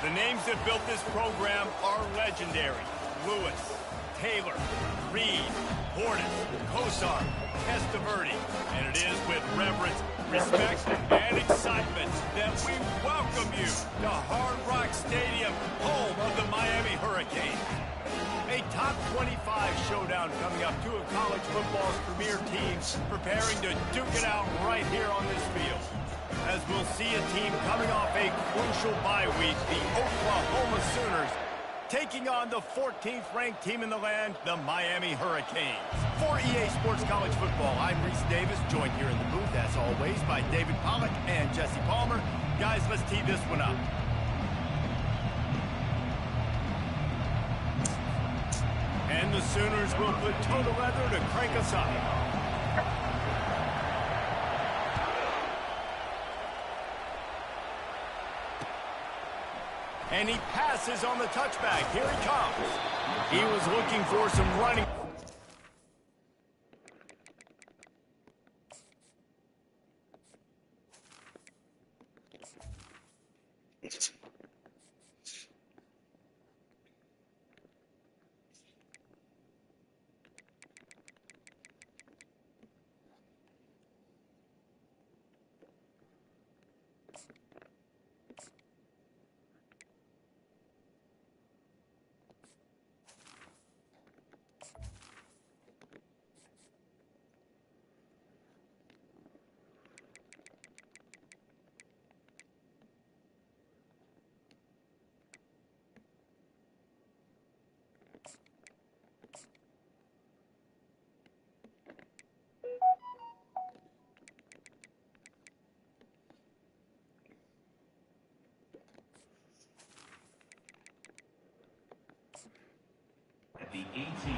The names that built this program are legendary. Lewis, Taylor, Reed, Portis, Kosar, Testaverde. And it is with reverence, respect, and excitement that we welcome you to Hard Rock Stadium, home of the Miami Hurricanes. A top 25 showdown coming up. Two of college football's premier teams preparing to duke it out right here on this field. As we'll see a team coming off a crucial bye week, the Oklahoma Sooners, taking on the 14th ranked team in the land, the Miami Hurricanes. For EA Sports College Football, I'm Reese Davis, joined here in the booth, as always, by David Pollack and Jesse Palmer. Guys, let's tee this one up. And the Sooners will put toe to leather to crank us up. And he passes on the touchback. Here he comes. He was looking for some running.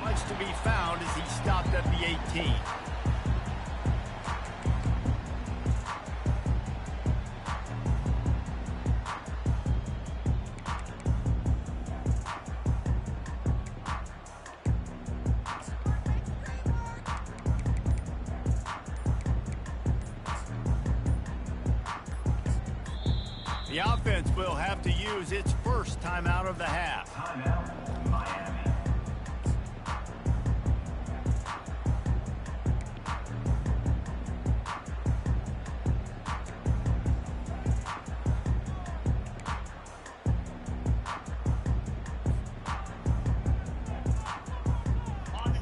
Much to be found as he stopped at the 18. The offense will have to use its first timeout of the half. Timeout, Miami.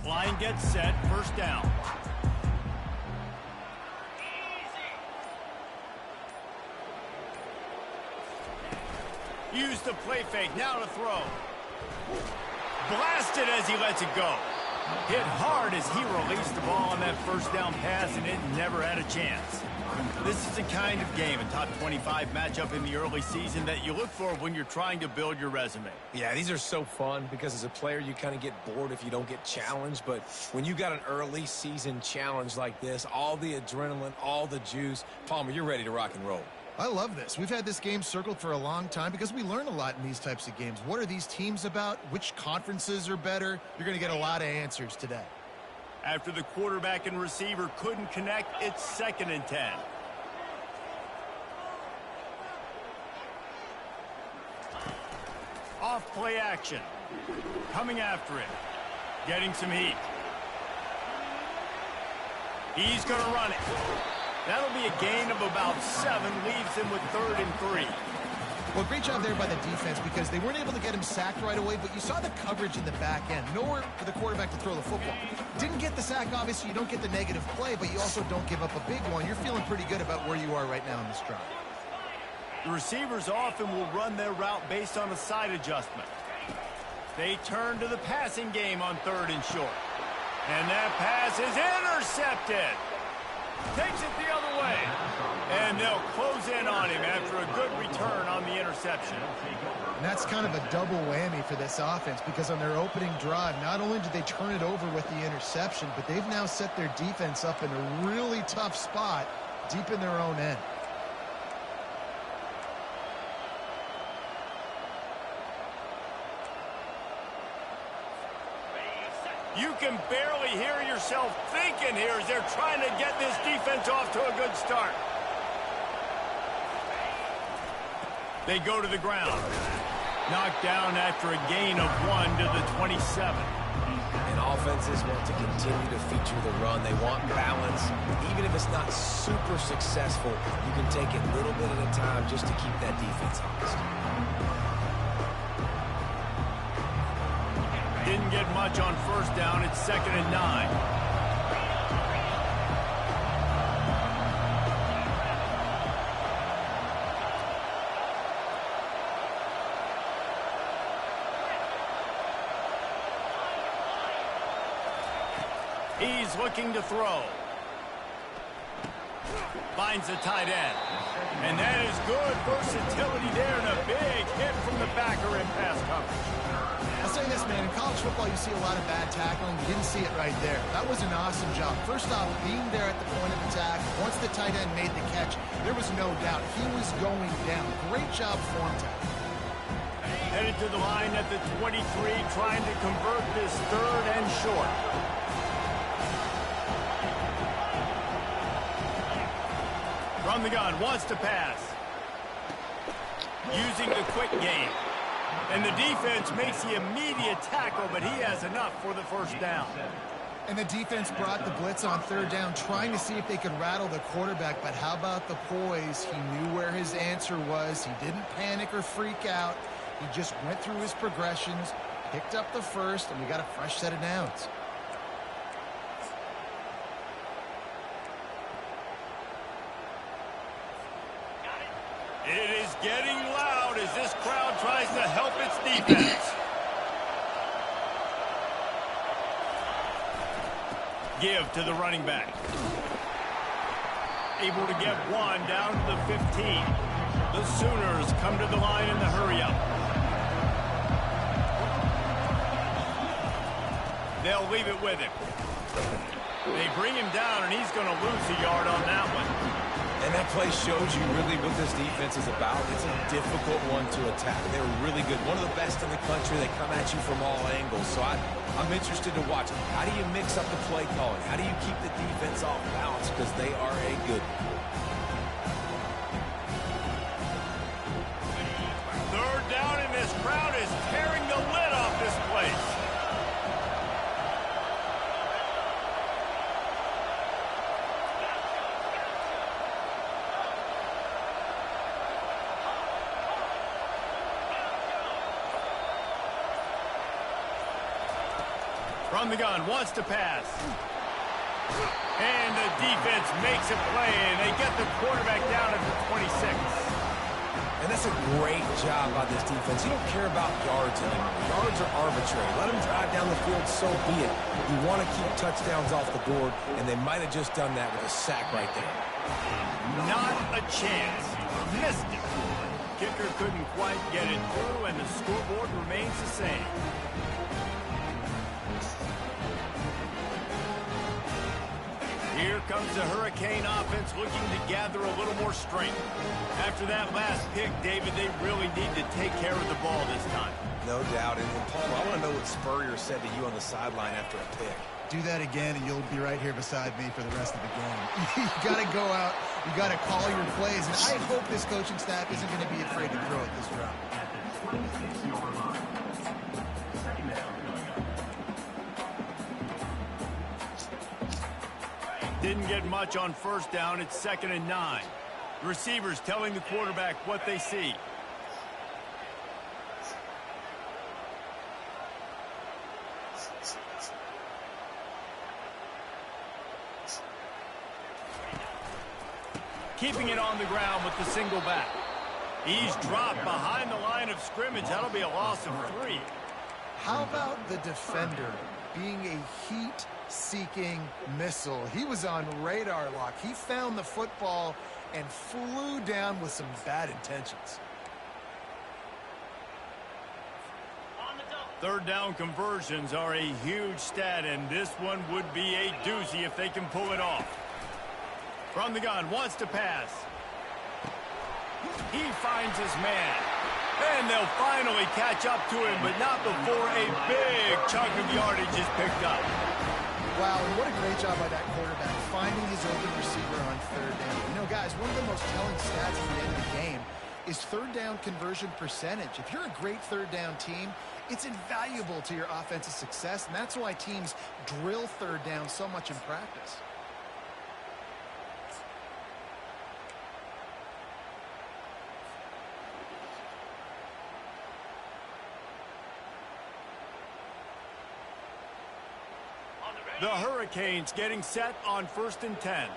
Line gets set, first down. Use the play fake, now to throw. Blasted as he lets it go. Hit hard as he released the ball on that first down pass, and it never had a chance. This is the kind of game, a top 25 matchup in the early season, that you look for when you're trying to build your resume. Yeah, these are so fun because as a player, you kind of get bored if you don't get challenged. But when you got an early season challenge like this, all the adrenaline, all the juice, Palmer, you're ready to rock and roll. I love this. We've had this game circled for a long time because we learn a lot in these types of games. What are these teams about? Which conferences are better? You're going to get a lot of answers today. After the quarterback and receiver couldn't connect, it's 2nd and 10. Off play action. Coming after it. Getting some heat. He's going to run it. That'll be a gain of about 7, leaves him with 3rd and 3. Well, great job there by the defense because they weren't able to get him sacked right away, but you saw the coverage in the back end. Nowhere for the quarterback to throw the football. Didn't get the sack, obviously. You don't get the negative play, but you also don't give up a big one. You're feeling pretty good about where you are right now in this drive. The receivers often will run their route based on a side adjustment. They turn to the passing game on 3rd and short. And that pass is intercepted. Takes it the other way. And they'll close in on him after a good return on the interception. And that's kind of a double whammy for this offense because on their opening drive, not only did they turn it over with the interception, but they've now set their defense up in a really tough spot deep in their own end. You can barely hear yourself thinking here as they're trying to get this defense off to a good start. They go to the ground. Knocked down after a gain of 1 to the 27. And offenses want to continue to feature the run. They want balance. Even if it's not super successful, you can take it little bit at a time just to keep that defense honest. Didn't get much on first down. It's 2nd and 9. He's looking to throw. Finds the tight end. And that is good versatility there and a big hit from the backer in pass coverage. I'll say this, man. In college football, you see a lot of bad tackling. You didn't see it right there. That was an awesome job. First off, being there at the point of attack. Once the tight end made the catch, there was no doubt he was going down. Great job form tackle. Headed to the line at the 23, trying to convert this 3rd and short. From the gun, wants to pass. Using the quick game. And the defense makes the immediate tackle, but he has enough for the first down. And the defense brought the blitz on 3rd down, trying to see if they could rattle the quarterback. But how about the poise? He knew where his answer was. He didn't panic or freak out. He just went through his progressions, picked up the first, and we got a fresh set of downs. It is getting loud as this crowd tries to help its defense. Give to the running back. Able to get 1 down to the 15. The Sooners come to the line in the hurry-up. They'll leave it with him. They bring him down, and he's going to lose a yard on that one. And that play shows you really what this defense is about. It's a difficult one to attack. They're really good. One of the best in the country. They come at you from all angles. So I'm interested to watch. How do you mix up the play calling? How do you keep the defense off balance? Because they are a good one. 3rd down, and this crowd is tearing the lid off this place. From the gun, wants to pass. And the defense makes a play, and they get the quarterback down at the 26. And that's a great job by this defense. You don't care about yards anymore. Yards are arbitrary. Let them drive down the field, so be it. You want to keep touchdowns off the board, and they might have just done that with a sack right there. Not a chance. Missed it. Kicker couldn't quite get it through, and the scoreboard remains the same. Here comes the Hurricane offense looking to gather a little more strength. After that last pick, David, they really need to take care of the ball this time. No doubt. And Paul, I want to know what Spurrier said to you on the sideline after a pick. Do that again, and you'll be right here beside me for the rest of the game. You got to go out. You got to call your plays. And I hope this coaching staff isn't going to be afraid to throw it this round. Didn't get much on first down. It's 2nd and 9. The receivers telling the quarterback what they see. Keeping it on the ground with the single back. He's dropped behind the line of scrimmage. That'll be a loss of 3. How about the defender being a heat-seeking missile? He was on radar lock. He found the football and flew down with some bad intentions. 3rd down conversions are a huge stat, and this one would be a doozy if they can pull it off. From the gun, wants to pass. He finds his man. And they'll finally catch up to him, but not before a big chunk of yardage is picked up. Wow, and what a great job by that quarterback, finding his open receiver on 3rd down. You know, guys, one of the most telling stats at the end of the game is third down conversion percentage. If you're a great third down team, it's invaluable to your offensive success, and that's why teams drill third down so much in practice. The Hurricanes getting set on 1st and 10.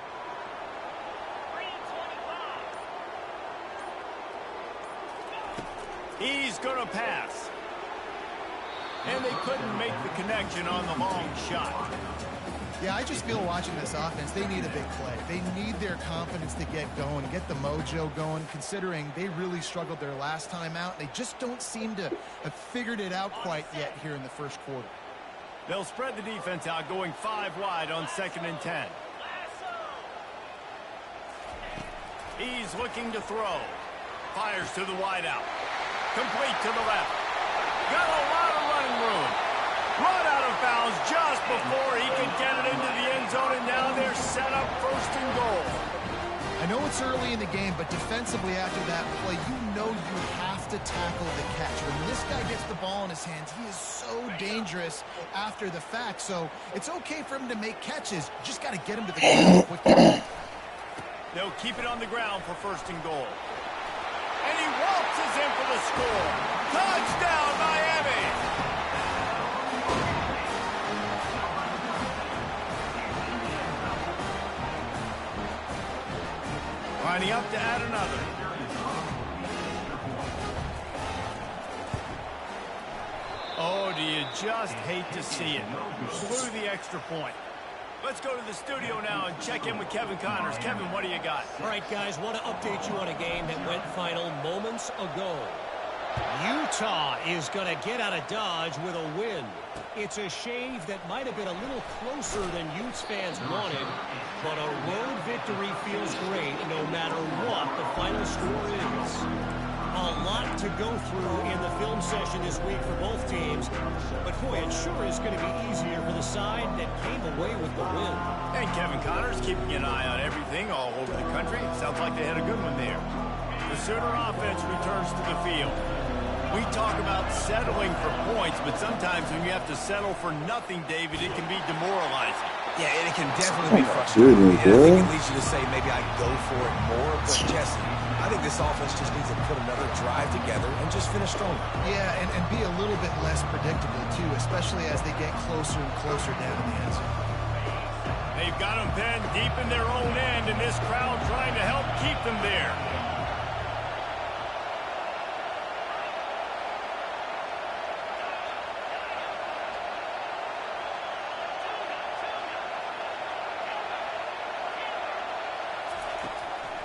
He's going to pass. And they couldn't make the connection on the long shot. Yeah, I just feel watching this offense, they need a big play. They need their confidence to get going, get the mojo going, considering they really struggled their last time out. They just don't seem to have figured it out quite yet here in the first quarter. They'll spread the defense out, going 5 wide on 2nd and 10. He's looking to throw. Fires to the wideout. Complete to the left. Got a lot of running room. Run out of bounds just before he can get it into the end zone, and now they're set up 1st and goal. I know it's early in the game, but defensively after that play, you know you have to tackle the catch. When this guy gets the ball in his hands, he is so dangerous after the fact. So it's okay for him to make catches. You just got to get him to the ground quickly. They'll keep it on the ground for 1st and goal. And he waltzes in for the score. Touchdown, Miami! Lining up to add another. Oh, do you just hate to see it? Blew the extra point. Let's go to the studio now and check in with Kevin Connors. Kevin, what do you got? All right, guys, want to update you on a game that went final moments ago. Utah is going to get out of Dodge with a win. It's a shave that might have been a little closer than Utes fans wanted, but a road victory feels great no matter what the final score is. A lot to go through in the film session this week for both teams, but boy, it sure is going to be easier for the side that came away with the win. And Kevin Connors keeping an eye on everything all over the country. Sounds like they had a good one there. The Sooner offense returns to the field. We talk about settling for points, but sometimes when you have to settle for nothing, David, it can be demoralizing. Yeah, and it can definitely be frustrating. And I think it leads you to say maybe I go for it more. But, Jesse, I think this offense just needs to put another drive together and just finish stronger. Yeah, and be a little bit less predictable, too, especially as they get closer and closer down in the end zone. They've got them pinned deep in their own end, and this crowd trying to help keep them there.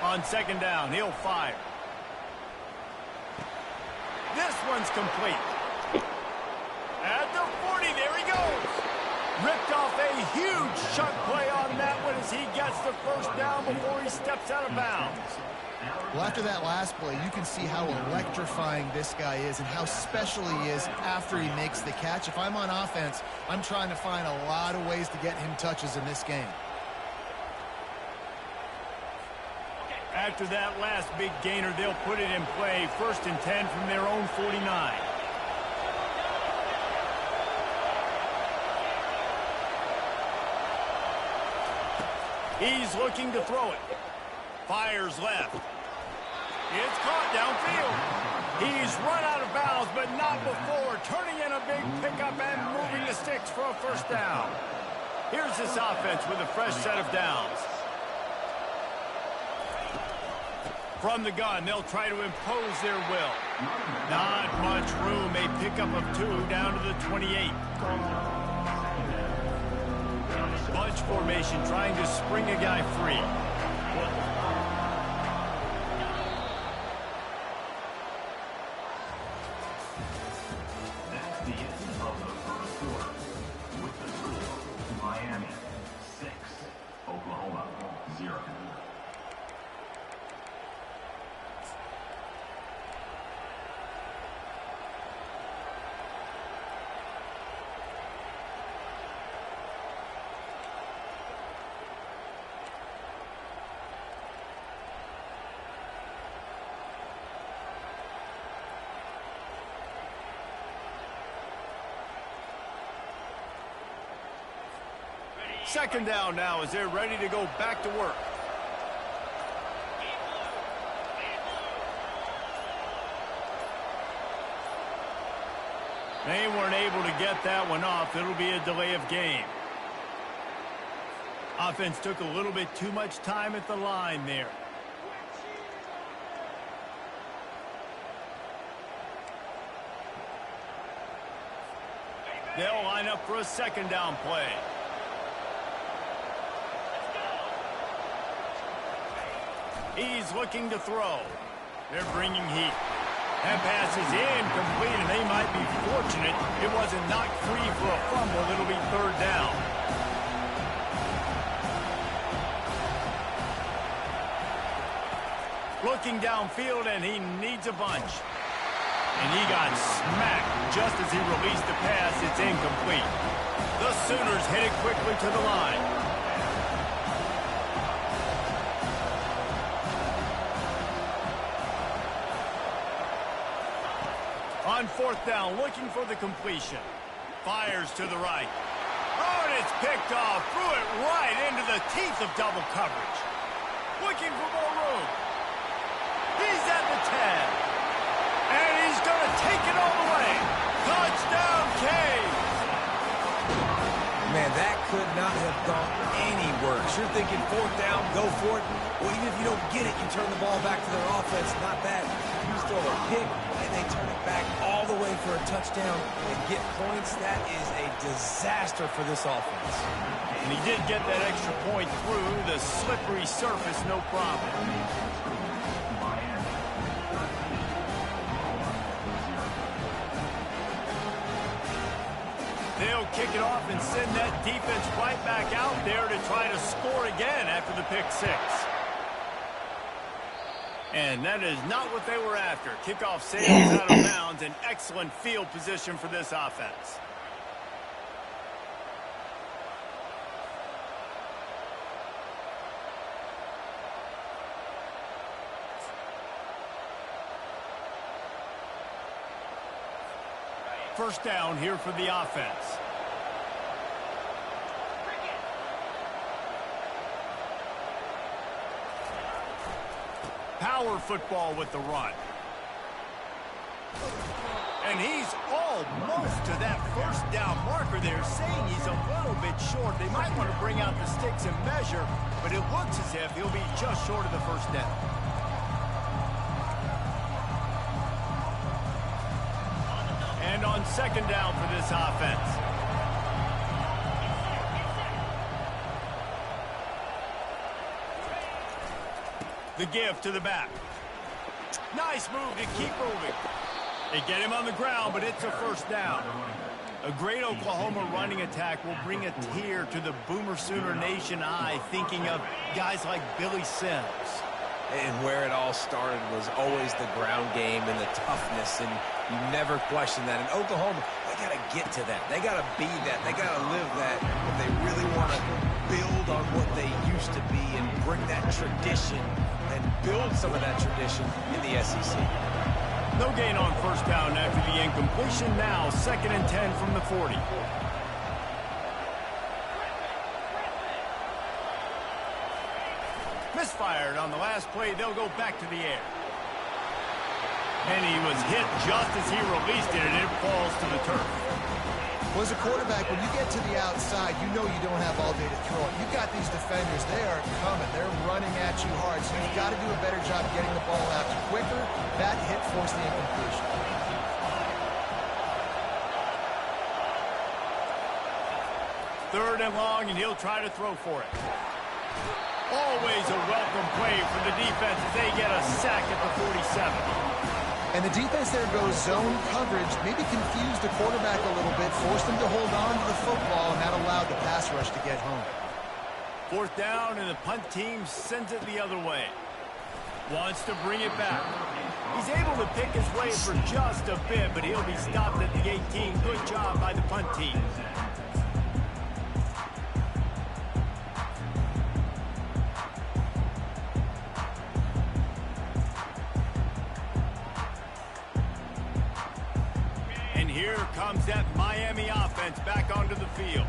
On 2nd down, he'll fire. This one's complete. At the 40, there he goes. Ripped off a huge chunk play on that one as he gets the 1st down before he steps out of bounds. Well, after that last play, you can see how electrifying this guy is and how special he is after he makes the catch. If I'm on offense, I'm trying to find a lot of ways to get him touches in this game. After that last big gainer, they'll put it in play. 1st and 10 from their own 49. He's looking to throw it. Fires left. It's caught downfield. He's run out of bounds, but not before. Turning in a big pickup and moving the sticks for a 1st down. Here's this offense with a fresh set of downs. From the gun, they'll try to impose their will. Not much room. A pickup of 2 down to the 28. Bunch formation trying to spring a guy free. That's the end of the first quarter. With the score, Miami 6, Oklahoma 0. Second down now as they're ready to go back to work. They weren't able to get that one off. It'll be a delay of game. Offense took a little bit too much time at the line there. They'll line up for a second down play. He's looking to throw. They're bringing heat. That pass is incomplete, and they might be fortunate it wasn't knocked free for a fumble. It'll be third down. Looking downfield, and he needs a bunch. And he got smacked just as he released the pass. It's incomplete. The Sooners hit it quickly to the line. On fourth down, looking for the completion. Fires to the right. Oh, and it's picked off. Threw it right into the teeth of double coverage. Looking for more room. He's at the 10. And he's going to take it all the way. Touchdown, Canes. Man, that could not have gone any worse. You're thinking fourth down, go for it. Well, even if you don't get it, you turn the ball back to their offense. Not that. You throw a pick, and they turn it back all the way for a touchdown and get points. That is a disaster for this offense. And he did get that extra point through the slippery surface, no problem. They'll kick it off and send that defense right back out there to try to score again after the pick six. And that is not what they were after. Kickoff sails out of bounds. An excellent field position for this offense. First down here for the offense. Power football with the run. And he's almost to that first down marker. They're saying he's a little bit short. They might want to bring out the sticks and measure, but it looks as if he'll be just short of the first down. And on second down for this offense. The give to the back. Nice move to keep moving. They get him on the ground, but it's a first down. A great Oklahoma running attack will bring a tear to the Boomer Sooner Nation eye, thinking of guys like Billy Sims. And where it all started was always the ground game and the toughness, and you never question that. In Oklahoma, they got to get to that. They got to be that. They got to live that if they really want to build on what they used to be and bring that tradition and build some of that tradition in the SEC. No gain on first down after the incompletion. Now, 2nd and 10 from the 40. Misfired on the last play. They'll go back to the air. And he was hit just as he released it, and it falls to the turf. Well, as a quarterback, when you get to the outside, you know you don't have all day to throw it. You've got these defenders. They are coming. They're running at you hard, so you've got to do a better job getting the ball out quicker. That hit forced the incompletion. Third and long, and he'll try to throw for it. Always a welcome play for the defense as they get a sack at the 47. And the defense there goes zone coverage, maybe confused the quarterback a little bit, forced him to hold on to the football, and that allowed the pass rush to get home. Fourth down, and the punt team sends it the other way. Wants to bring it back. He's able to pick his way for just a bit, but he'll be stopped at the 18. Good job by the punt team. Here comes that Miami offense back onto the field.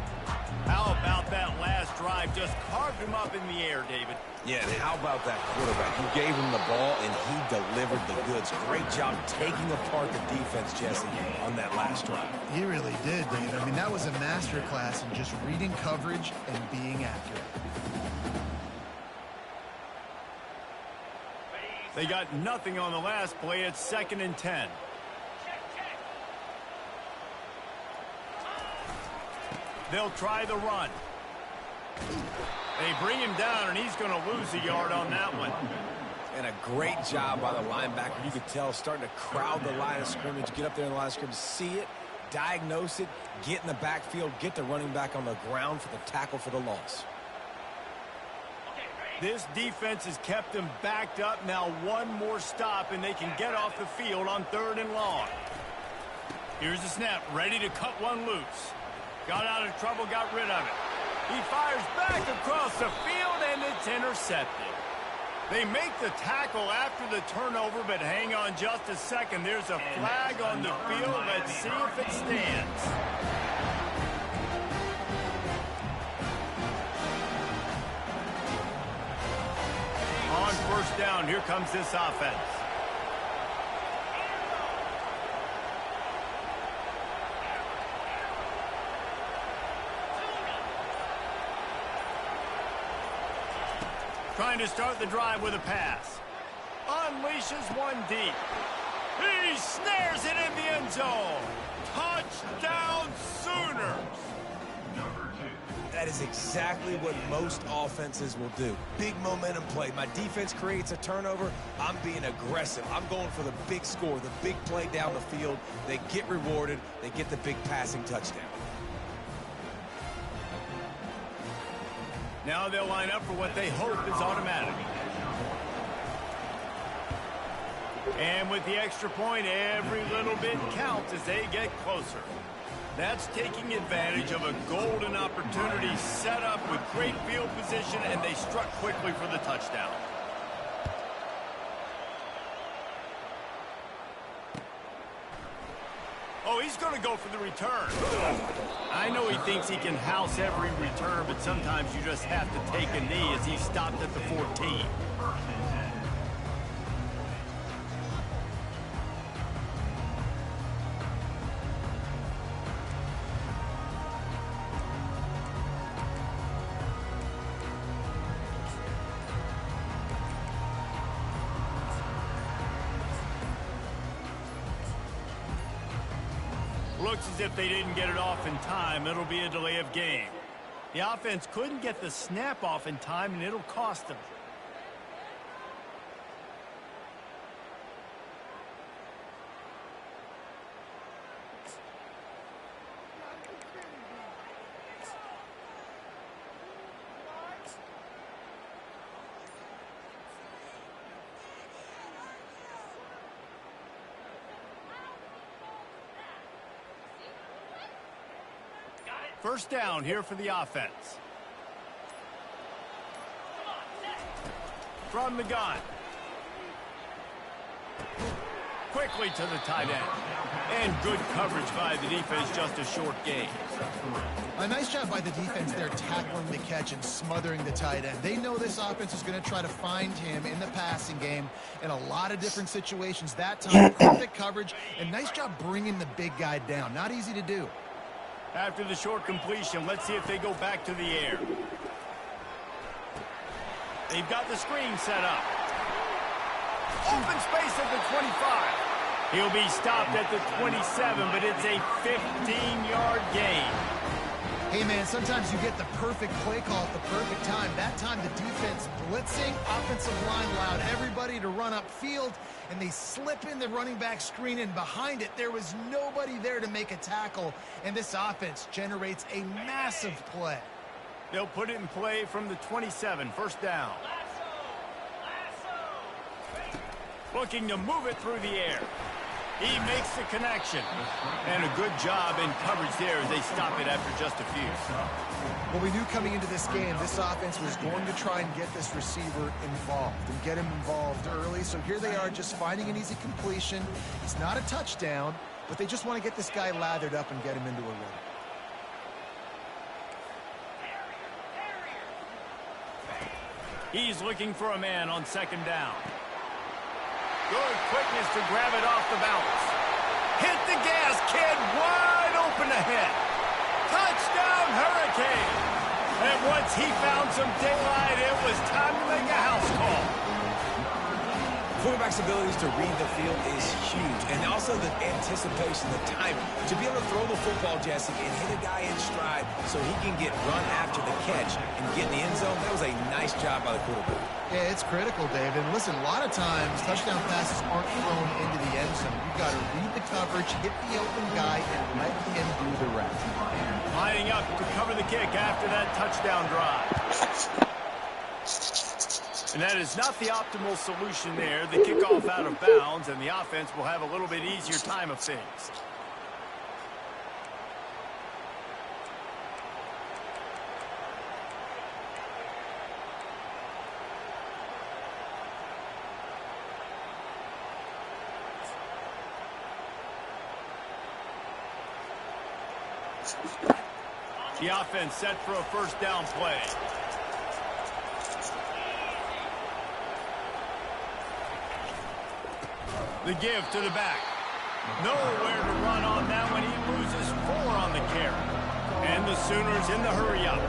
How about that last drive? Just carved him up in the air, David. Yeah, and how about that quarterback? You gave him the ball, and he delivered the goods. Great job taking apart the defense, Jesse, on that last drive. He really did, David. I mean, that was a master class in just reading coverage and being accurate. They got nothing on the last play. It's 2nd and 10. They'll try the run. They bring him down, and he's going to lose a yard on that one. And a great job by the linebacker. You could tell starting to crowd the line of scrimmage, get up there in the line of scrimmage, see it, diagnose it, get in the backfield, get the running back on the ground for the tackle for the loss. This defense has kept them backed up. Now one more stop, and they can get off the field on 3rd and long. Here's the snap, ready to cut one loose. Got out of trouble, got rid of it. He fires back across the field, and it's intercepted. They make the tackle after the turnover, but hang on just a second. There's a flag on the field. Let's see if it stands. On 1st down, here comes this offense. Trying to start the drive with a pass. Unleashes one deep. He snares it in the end zone. Touchdown Sooners. That is exactly what most offenses will do. Big momentum play. My defense creates a turnover. I'm being aggressive. I'm going for the big score, the big play down the field. They get rewarded. They get the big passing touchdown. Now they'll line up for what they hope is automatic. And with the extra point, every little bit counts as they get closer. That's taking advantage of a golden opportunity set up with great field position, and they struck quickly for the touchdown. Oh, he's going to go for the return. I know he thinks he can house every return, but sometimes you just have to take a knee as he stopped at the 14. Looks as if they didn't get it off in time. It'll be a delay of game. The offense couldn't get the snap off in time, and it'll cost them. First down here for the offense. From the gun. Quickly to the tight end. And good coverage by the defense, just a short gain. A nice job by the defense there tackling the catch and smothering the tight end. They know this offense is going to try to find him in the passing game in a lot of different situations. That time, perfect coverage, and nice job bringing the big guy down. Not easy to do. After the short completion, let's see if they go back to the air. They've got the screen set up. Open space at the 25. He'll be stopped at the 27, but it's a 15-yard gain. Hey, man, sometimes you get the perfect play call at the perfect time. That time the defense blitzing, offensive line allowed everybody to run upfield, and they slip in the running back screen, and behind it, there was nobody there to make a tackle, and this offense generates a massive play. They'll put it in play from the 27, first down. Looking to move it through the air. He makes the connection. And a good job in coverage there as they stop it after just a few. Well, we knew coming into this game, this offense was going to try and get this receiver involved and get him involved early. So here they are just finding an easy completion. It's not a touchdown, but they just want to get this guy lathered up and get him into a rhythm. He's looking for a man on second down. Good quickness to grab it off the bounce. Hit the gas, kid. Wide open ahead. Touchdown, Hurricane. And once he found some daylight, it was time to make a house call. Quarterback's abilities to read the field is huge, and also the anticipation, the timing. To be able to throw the football, Jesse, and hit a guy in stride so he can get run after the catch and get in the end zone, that was a nice job by the quarterback. Yeah, it's critical, Dave. And listen, a lot of times touchdown passes aren't thrown into the end zone. You've got to read the coverage, hit the open guy, and let him do the rest. Lining up to cover the kick after that touchdown drive. And that is not the optimal solution there. The kickoff out of bounds, and the offense will have a little bit easier time of things. The offense set for a first down play. The give to the back. Nowhere to run on that one. He loses 4 on the carry. And the Sooners in the hurry up.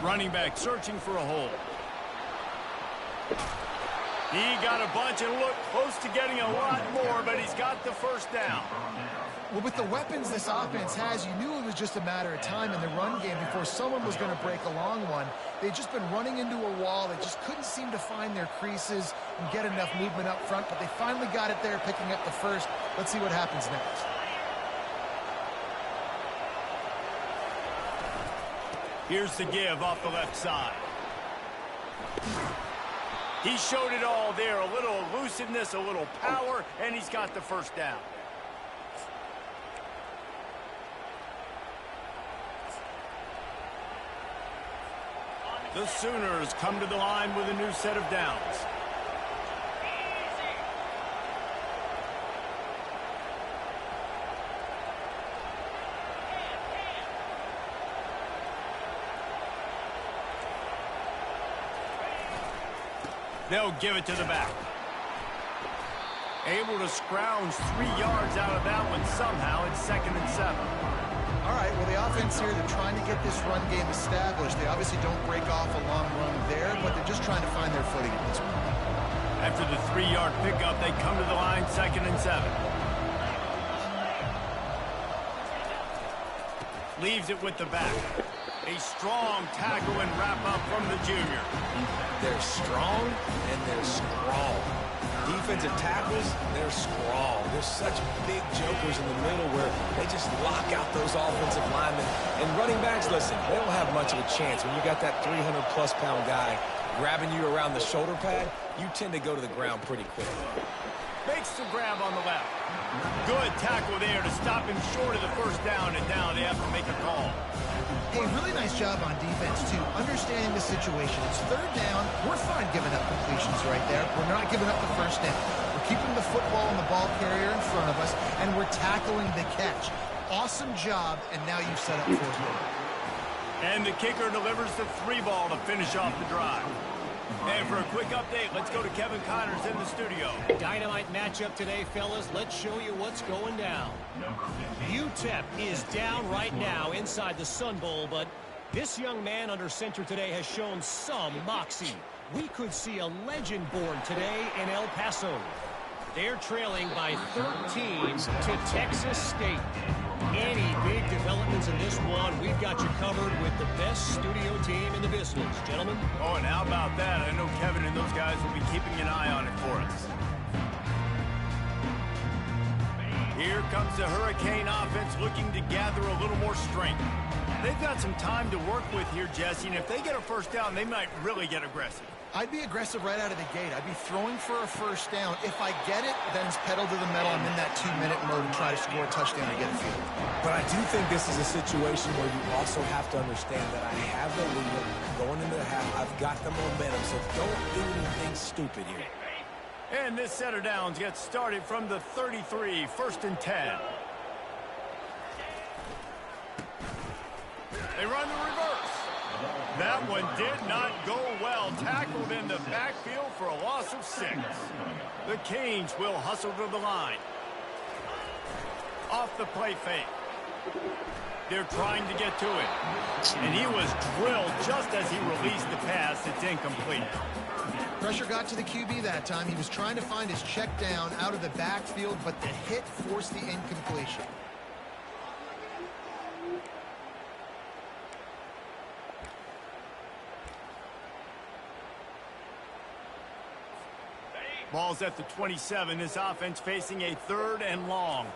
Running back searching for a hole. He got a bunch and looked close to getting a lot more, but he's got the first down. Well, with the weapons this offense has, you knew it was just a matter of time in the run game before someone was going to break a long one. They'd just been running into a wall. They just couldn't seem to find their creases and get enough movement up front, but they finally got it there, picking up the first. Let's see what happens next. Here's the give off the left side. He showed it all there, a little elusiveness, a little power, and he's got the first down. The Sooners come to the line with a new set of downs. They'll give it to the back. Able to scrounge 3 yards out of that one somehow. It's 2nd and 7. All right, well, the offense here, they're trying to get this run game established. They obviously don't break off a long run there, but they're just trying to find their footing at this point. After the 3-yard pickup, they come to the line 2nd and 7. Leaves it with the back. A strong tackle and wrap up from the junior. They're strong and they're scrawl. Defensive tackles, they're scrawl. They're such big jokers in the middle where they just lock out those offensive linemen. And running backs, listen, they don't have much of a chance. When you got that 300-plus pound guy grabbing you around the shoulder pad, you tend to go to the ground pretty quick. Makes the grab on the left. Good tackle there to stop him short of the first down, and now they have to make a call. Hey, really nice job on defense, too, understanding the situation. It's 3rd down. We're fine giving up completions right there. We're not giving up the first down. We're keeping the football and the ball carrier in front of us, and we're tackling the catch. Awesome job, and now you've set up 4th down. And the kicker delivers the 3 ball to finish off the drive. And for a quick update, let's go to Kevin Connors in the studio. Dynamite matchup today, fellas. Let's show you what's going down. UTEP is down right now inside the Sun Bowl, but this young man under center today has shown some moxie. We could see a legend born today in El Paso. They're trailing by 13 to Texas State. Any big developments in this one, we've got you covered with the best studio team in the business, gentlemen. Oh, and how about that? I know Kevin and those guys will be keeping an eye on it for us. Here comes the Hurricane offense looking to gather a little more strength. They've got some time to work with here, Jesse, and if they get a first down, they might really get aggressive. I'd be aggressive right out of the gate. I'd be throwing for a first down. If I get it, then it's pedal to the metal. I'm in that 2-minute mode and try to score a touchdown to get a field. But I do think this is a situation where you also have to understand that I have the lead going into the half. I've got the momentum, so don't do anything stupid here. And this set of downs gets started from the 33, 1st and 10. They run the reverse. That one did not go well. Tackled in the backfield for a loss of 6. The Canes will hustle to the line. Off the play fake. They're trying to get to it. And he was drilled just as he released the pass. It's incomplete. Pressure got to the QB that time. He was trying to find his check down out of the backfield, but the hit forced the incompletion. Ball's at the 27. This offense facing a 3rd and long.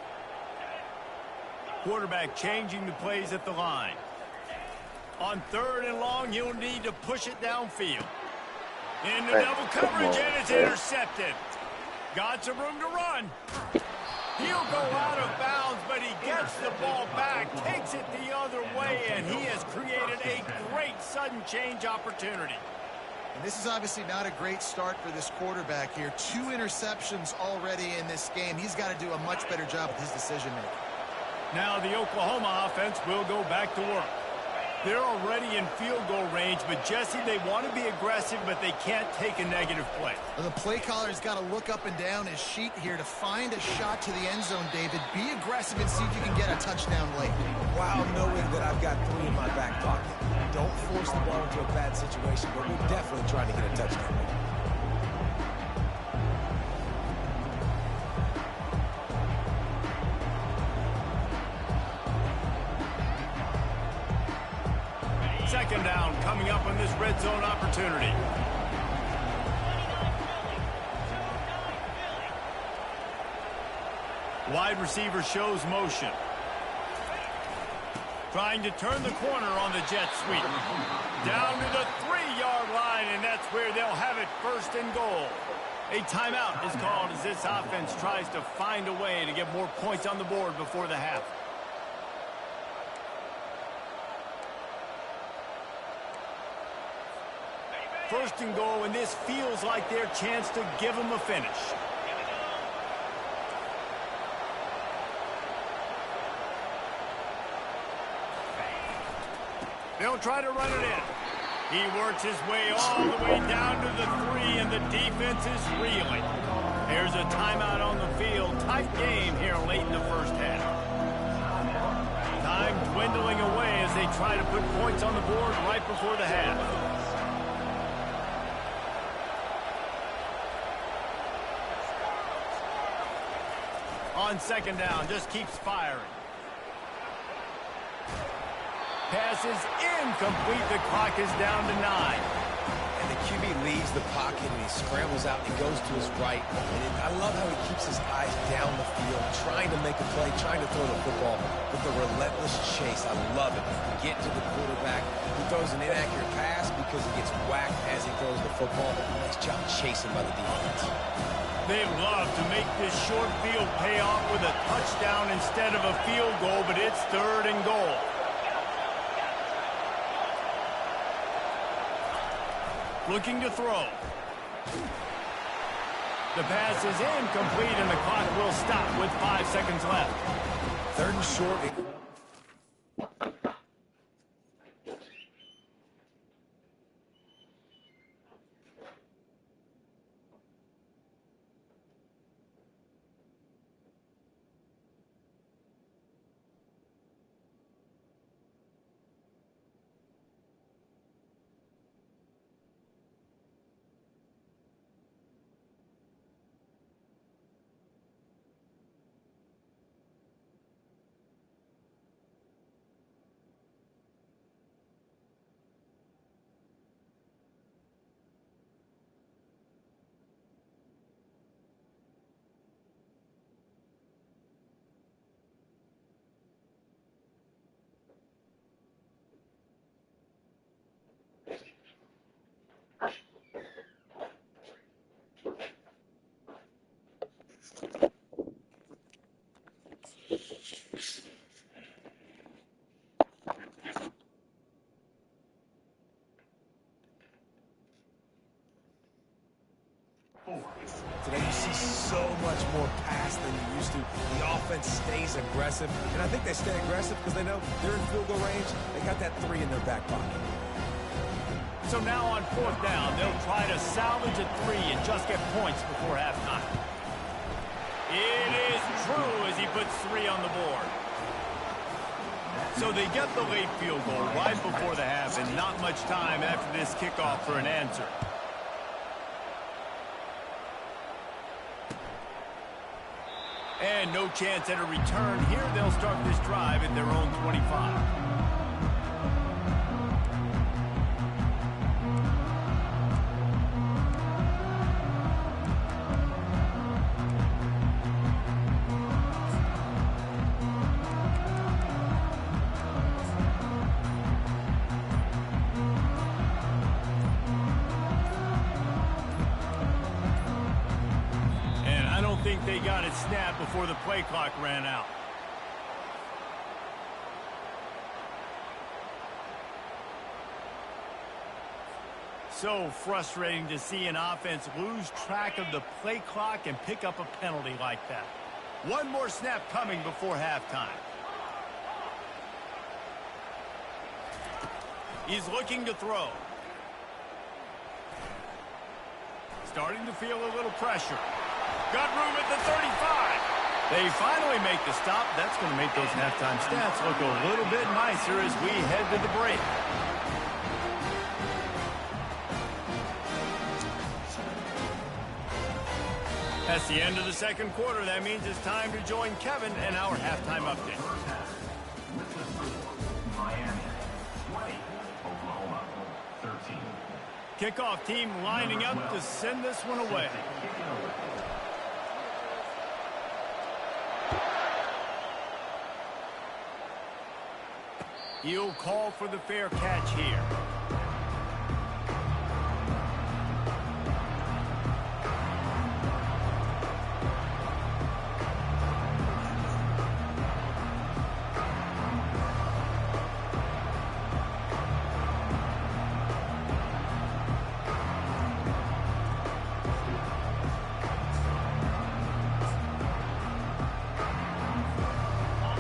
Quarterback changing the plays at the line. On 3rd and long, you'll need to push it downfield. Into double coverage, and it's intercepted. Got some room to run. He'll go out of bounds, but he gets the ball back, takes it the other way, and he has created a great sudden change opportunity. And this is obviously not a great start for this quarterback here. 2 interceptions already in this game. He's got to do a much better job with his decision-making. Now the Oklahoma offense will go back to work. They're already in field goal range, but Jesse, they want to be aggressive, but they can't take a negative play. Well, the play caller's got to look up and down his sheet here to find a shot to the end zone, David. Be aggressive and see if you can get a touchdown late. While knowing that I've got 3 in my back pocket. Don't force the ball into a bad situation, but we're definitely trying to get a touchdown. Second down coming up on this red zone opportunity. Wide receiver shows motion. Trying to turn the corner on the jet sweep. Down to the 3-yard line, and that's where they'll have it 1st and goal. A timeout is called as this offense tries to find a way to get more points on the board before the half. First and goal, and this feels like their chance to give them a finish. They'll try to run it in. He works his way all the way down to the 3, and the defense is reeling. Here's a timeout on the field. Tight game here late in the first half. Time dwindling away as they try to put points on the board right before the half. On second down, just keeps firing. Pass is incomplete. The clock is down to 9. And the QB leaves the pocket and he scrambles out and goes to his right. And I love how he keeps his eyes down the field, trying to make a play, trying to throw the football with the relentless chase. I love it. Get to the quarterback. He throws an inaccurate pass because he gets whacked as he throws the football. Nice job chasing by the defense. They love to make this short field pay off with a touchdown instead of a field goal, but it's 3rd and goal. Looking to throw. The pass is incomplete, and the clock will stop with 5 seconds left. 3rd and short. more pass than you used to. The offense stays aggressive, and I think they stay aggressive because they know they're in field goal range. They got that 3 in their back pocket. So now on 4th down, they'll try to salvage a 3 and just get points before halftime. It is true as he puts 3 on the board. So they get the late field goal right before the half, and not much time after this kickoff for an answer. And no chance at a return here. They'll start this drive at their own 25. They got it snapped before the play clock ran out. So frustrating to see an offense lose track of the play clock and pick up a penalty like that. One more snap coming before halftime. He's looking to throw. Starting to feel a little pressure. Got room at the 35. They finally make the stop. That's going to make those halftime stats look a little bit nicer as we head to the break. That's the end of the 2nd quarter. That means it's time to join Kevin and our halftime update. With the score, Miami 20, Oklahoma 13. Kickoff team lining up to send this one away. He'll call for the fair catch here.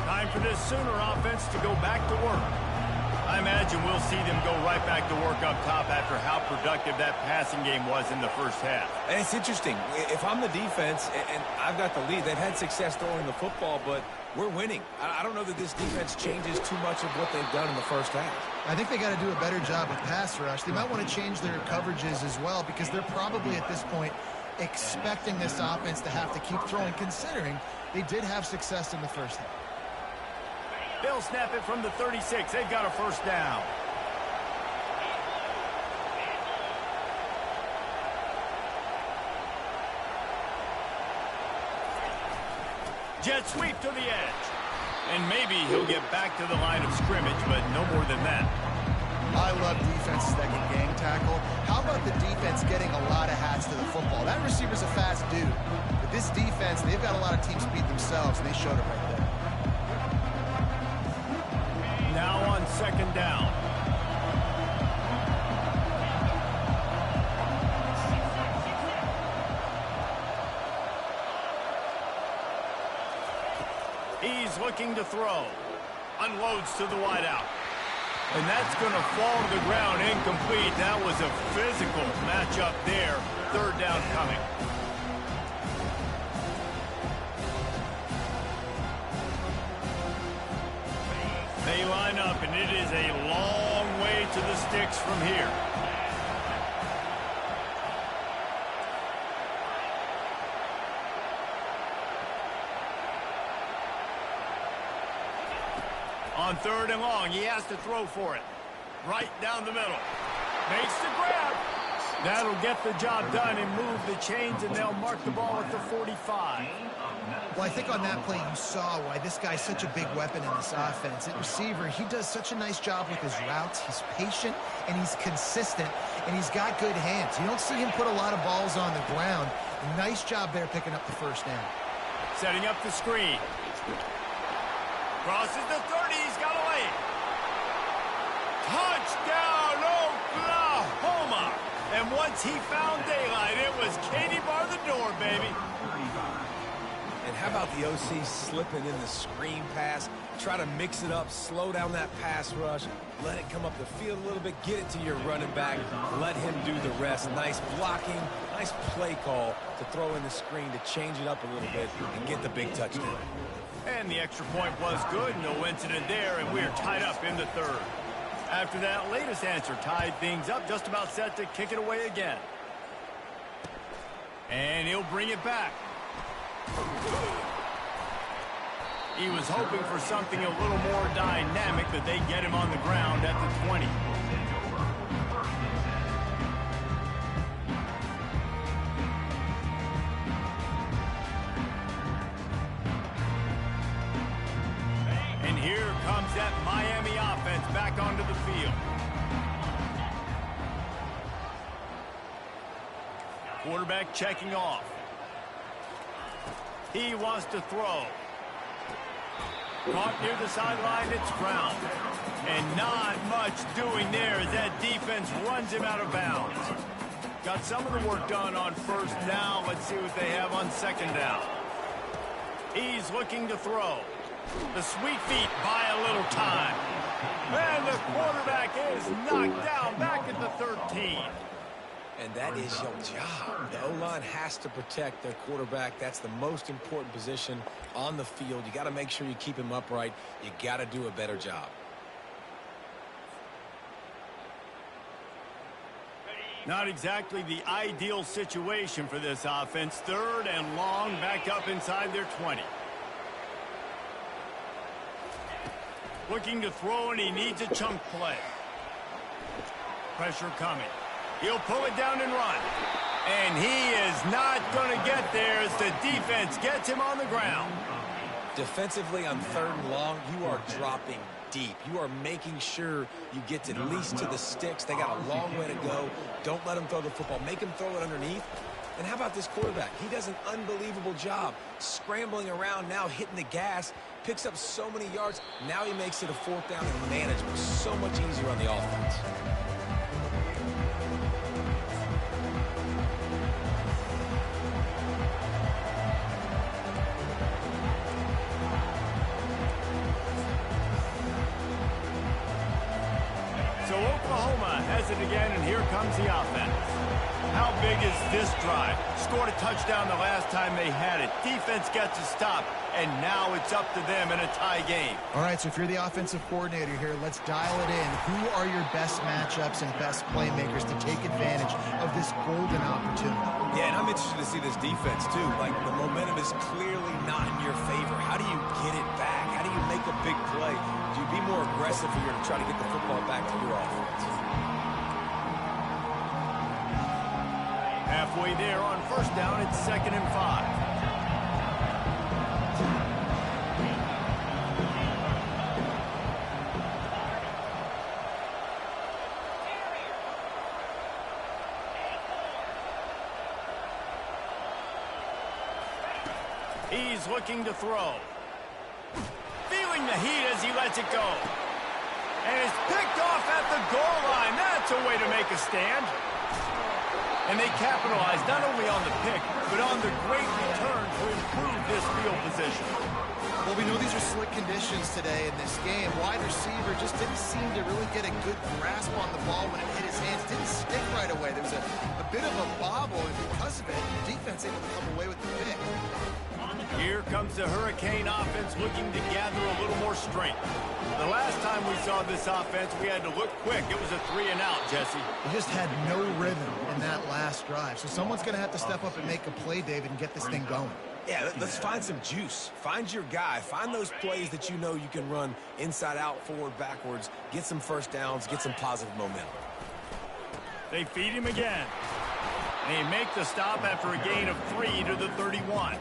Time for this Sooner offense to go back to work. I imagine we'll see them go right back to work up top after how productive that passing game was in the first half. And it's interesting. If I'm the defense and I've got the lead, they've had success throwing the football, but we're winning. I don't know that this defense changes too much of what they've done in the first half. I think they got to do a better job with pass rush. They might want to change their coverages as well because they're probably at this point expecting this offense to have to keep throwing, considering they did have success in the first half. They'll snap it from the 36. They've got a first down. Jet sweep to the edge. And maybe he'll get back to the line of scrimmage, but no more than that. I love defenses that can gang tackle. How about the defense getting a lot of hats to the football? That receiver's a fast dude. But this defense, they've got a lot of teams beat themselves, and they showed it right there. Now on 2nd down. He's looking to throw. Unloads to the wideout. And that's going to fall to the ground incomplete. That was a physical matchup there. 3rd down coming. They line up, and it is a long way to the sticks from here. On 3rd and long, he has to throw for it. Right down the middle. Makes the grab. That'll get the job done and move the chains, and they'll mark the ball at the 45. Well, I think on that play you saw why this guy's such a big weapon in this offense. At receiver, he does such a nice job with his routes. He's patient, and he's consistent, and he's got good hands. You don't see him put a lot of balls on the ground. Nice job there picking up the first down. Setting up the screen. Crosses the 30. He's got a lane. Touchdown, Oklahoma. And once he found daylight, it was Katie bar the door, baby. And how about the OC slipping in the screen pass? Try to mix it up, slow down that pass rush, let it come up the field a little bit, get it to your running back, let him do the rest. Nice blocking, nice play call to throw in the screen to change it up a little bit and get the big touchdown. And the extra point was good. No incident there, and we're tied up in the third. After that latest answer tied things up, just about set to kick it away again. And he'll bring it back. He was hoping for something a little more dynamic, but they get him on the ground at the 20. And here comes that Miami offense back onto the field. Quarterback checking off. He wants to throw. Caught near the sideline, it's ground. And not much doing there as that defense runs him out of bounds. Got some of the work done on first down. Let's see what they have on second down. He's looking to throw. The sweet feet buy a little time. And the quarterback is knocked down back at the 13. And that is your job. The O-line has to protect their quarterback. That's the most important position on the field. You got to make sure you keep him upright. You got to do a better job. Not exactly the ideal situation for this offense. Third and long, back up inside their 20. Looking to throw, and he needs a chunk play. Pressure coming. He'll pull it down and run. And he is not going to get there as the defense gets him on the ground. Defensively on third and long, you are dropping deep. You are making sure you get at least to the sticks. They got a long way to go. Don't let him throw the football. Make him throw it underneath. And how about this quarterback? He does an unbelievable job scrambling around, now hitting the gas, picks up so many yards. Now he makes it a fourth down and manageable. So much easier on the offense. So Oklahoma has it again, and here comes the offense. How big is this drive? Scored a touchdown the last time they had it. Defense gets a stop, and now it's up to them in a tie game. All right, so if you're the offensive coordinator here, let's dial it in. Who are your best matchups and best playmakers to take advantage of this golden opportunity? Yeah, and I'm interested to see this defense, too. Like, the momentum is clearly not in your favor. How do you get it back? How do you make a big play? Do you be more aggressive here to try to get the football back to your offense? Halfway there on first down, it's 2nd and 5. He's looking to throw. Feeling the heat as he lets it go. And it's picked off at the goal line. That's a way to make a stand. And they capitalize not only on the pick, but on the great return to improve this field position. Well, we know these are slick conditions today in this game. Wide receiver just didn't seem to really get a good grasp on the ball when it hit his hands. Didn't stick right away. There was a bit of a bobble, and because of it, the defense able to come away with the pick. Here comes the Hurricane offense looking to gather a little more strength. The last time we saw this offense, we had to look quick. It was a 3-and-out, Jesse. They just had no rhythm in that last drive. So someone's going to have to step up and make a play, David, and get this thing going. Yeah, let's find some juice. Find your guy. Find those plays that you know you can run inside out, forward, backwards. Get some first downs. Get some positive momentum. They feed him again. And he makes the stop after a gain of 3 to the 31.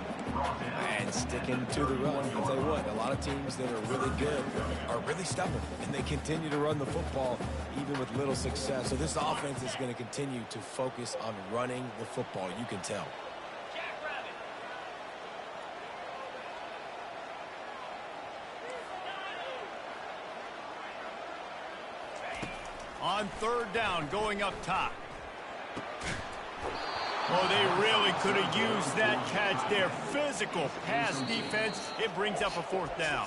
And sticking to the run. I'll tell you what, a lot of teams that are really good are really stubborn, and they continue to run the football even with little success. So this offense is going to continue to focus on running the football. You can tell. On third down, going up top. Oh, they really could have used that catch there. Physical pass defense. It brings up a 4th down.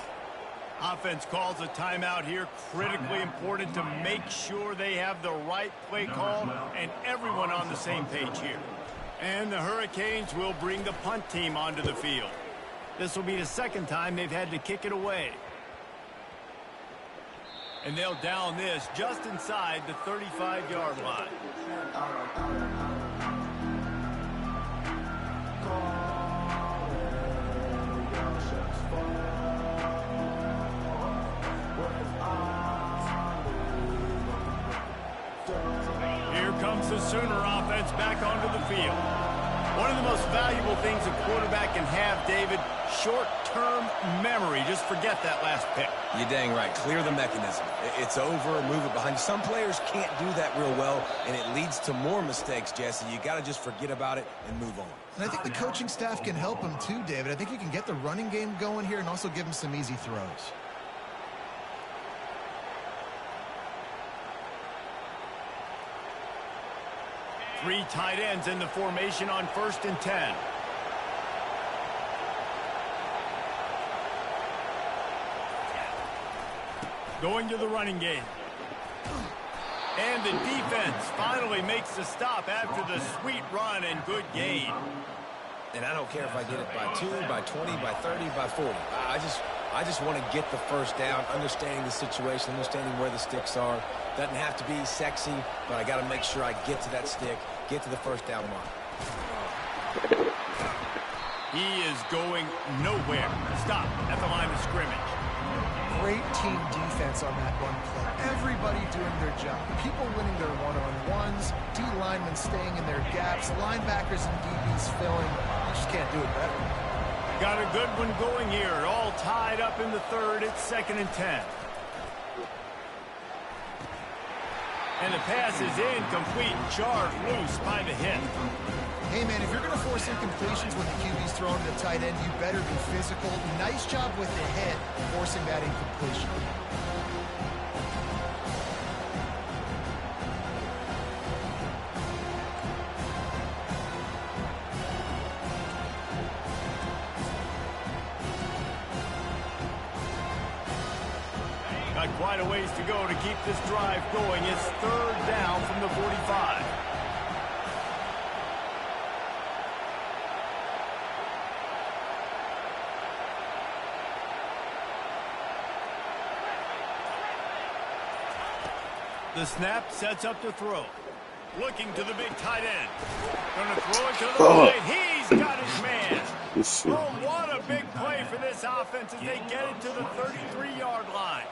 Offense calls a timeout here. Critically important to make sure they have the right play call and everyone on the same page here. And the Hurricanes will bring the punt team onto the field. This will be the 2nd time they've had to kick it away. And they'll down this just inside the 35-yard line. Here comes the Sooner offense back onto the field. One of the most valuable things a quarterback can have, David, short-term memory. Just forget that last pick. You're dang right. Clear the mechanism. It's over, move it behind you. Some players can't do that real well, and it leads to more mistakes, Jesse. You got to just forget about it and move on. And I think the coaching staff can help him too, David. I think you can get the running game going here and also give him some easy throws. Three tight ends in the formation on 1st and 10. Going to the running game. And the defense finally makes the stop after the sweet run and good gain. And I don't care if I get it by 2, by 20, by 30, by 40. I just want to get the 1st down, understanding the situation, understanding where the sticks are. Doesn't have to be sexy, but I got to make sure I get to that stick, get to the 1st down mark. He is going nowhere. Stop at the line of scrimmage. Great team defense on that one play. Everybody doing their job. People winning their one-on-ones, D linemen staying in their gaps, linebackers and DBs filling. You just can't do it better. Got a good one going here. All tied up in the 3rd. It's 2nd and 10. And the pass is incomplete. Charged loose by the hit. Hey, man, if you're going to force incompletions when the QB's throwing to the tight end, you better be physical. Nice job with the hit, forcing that incompletion. Got quite a ways to go to keep this drive going. It's 3rd down from the 45. The snap sets up the throw. Looking to the big tight end. Going to throw it to the right. He's got his man. Oh, what a big play for this offense as they get it to the 33-yard line.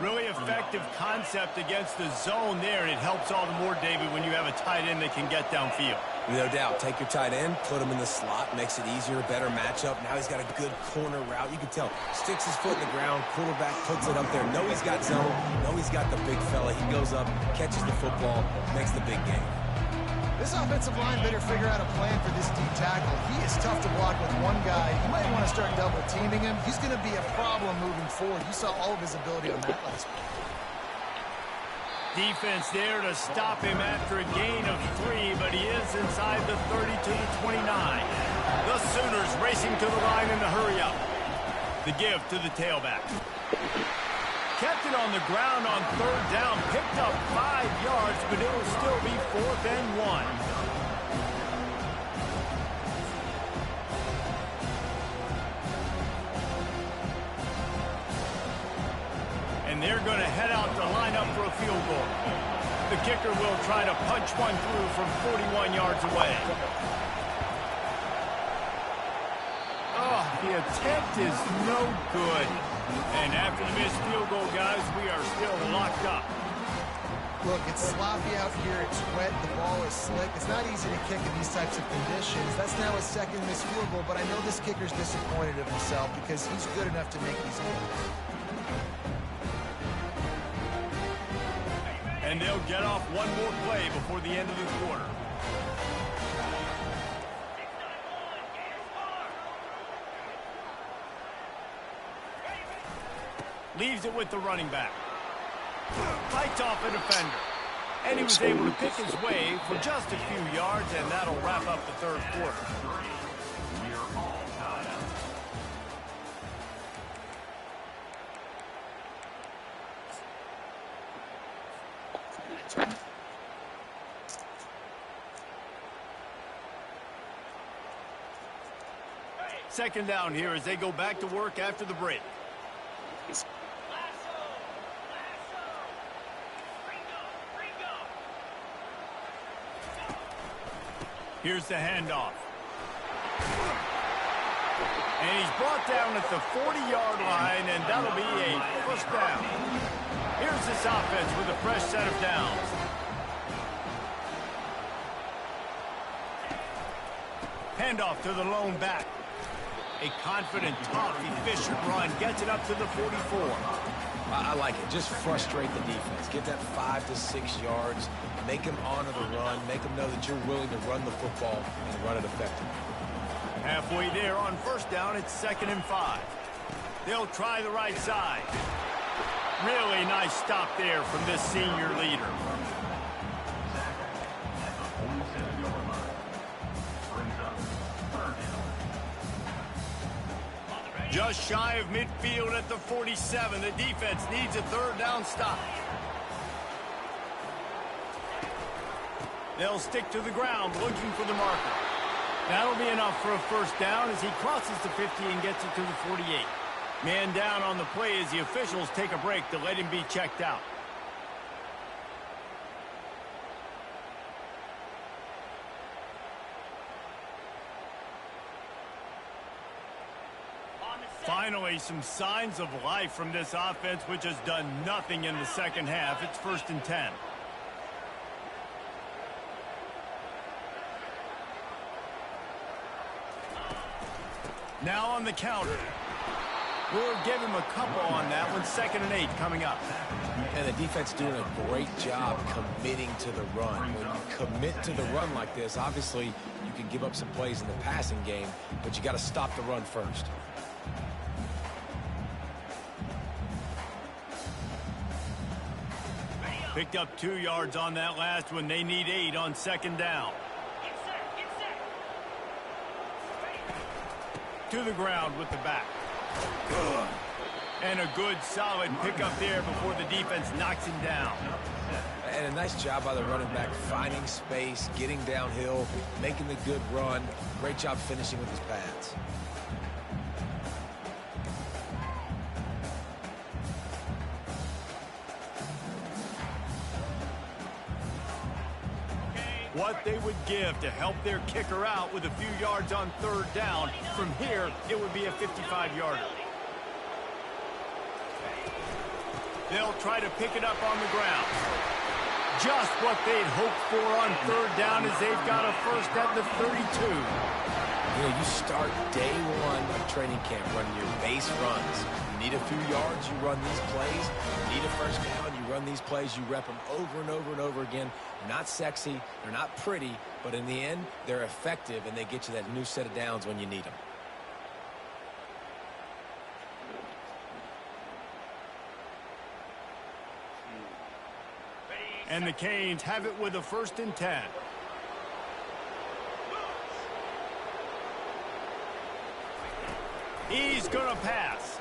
Really effective concept against the zone there, and it helps all the more, David, when you have a tight end that can get downfield. No doubt. Take your tight end, put him in the slot, makes it easier, better matchup. Now he's got a good corner route. You can tell. Sticks his foot in the ground, quarterback puts it up there. Know he's got zone, know he's got the big fella. He goes up, catches the football, makes the big game. This offensive line better figure out a plan for this D tackle. He is tough to block with one guy. You might want to start double teaming him. He's going to be a problem moving forward. You saw all of his ability on that last play. Defense there to stop him after a gain of 3, but he is inside the 30 to the 29. The Sooners racing to the line in the hurry up. The give to the tailback. Kept it on the ground on 3rd down, picked up 5 yards, but it will still be 4th and 1. And they're going to head out to line up for a field goal. The kicker will try to punch one through from 41 yards away. Oh, the attempt is no good. And after the missed field goal, guys, we are still locked up. Look, it's sloppy out here. It's wet. The ball is slick. It's not easy to kick in these types of conditions. That's now his 2nd missed field goal, but I know this kicker's disappointed of himself because he's good enough to make these goals. And they'll get off one more play before the end of the quarter. Leaves it with the running back. Fights off a defender. And he was able to pick his way for just a few yards, and that'll wrap up the third quarter. We're all tied up. Second down here as they go back to work after the break. Here's the handoff. And he's brought down at the 40-yard line, and that'll be a first down. Here's this offense with a fresh set of downs. Handoff to the lone back. A confident, tough, efficient run gets it up to the 44. I like it. Just frustrate the defense. Get that 5 to 6 yards. Make them honor the run. Make them know that you're willing to run the football and run it effectively. Halfway there on first down, it's 2nd and 5. They'll try the right side. Really nice stop there from this senior leader. Just shy of midfield at the 47. The defense needs a third down stop. They'll stick to the ground looking for the marker. That'll be enough for a first down as he crosses the 50 and gets it to the 48. Man down on the play as the officials take a break to let him be checked out. Finally, some signs of life from this offense, which has done nothing in the second half. It's 1st and 10. Now on the counter. We'll give him a couple on that one. 2nd and 8 coming up. And the defense doing a great job committing to the run. When you commit to the run like this, obviously you can give up some plays in the passing game, but you got to stop the run first. Picked up 2 yards on that last one. They need 8 on 2nd down. To the ground with the back. And a good, solid pickup there before the defense knocks him down. And a nice job by the running back, finding space, getting downhill, making the good run. Great job finishing with his pads. What they would give to help their kicker out with a few yards on 3rd down. From here, it would be a 55-yarder. They'll try to pick it up on the ground. Just what they'd hoped for on 3rd down as they've got a first at the 32. You know, you start day one of training camp running your base runs. You need a few yards, you run these plays. You need a first down, you run these plays. You rep them over and over and over again. They're not sexy, they're not pretty, but in the end, they're effective, and they get you that new set of downs when you need them. And the Canes have it with a 1st and 10. He's going to pass.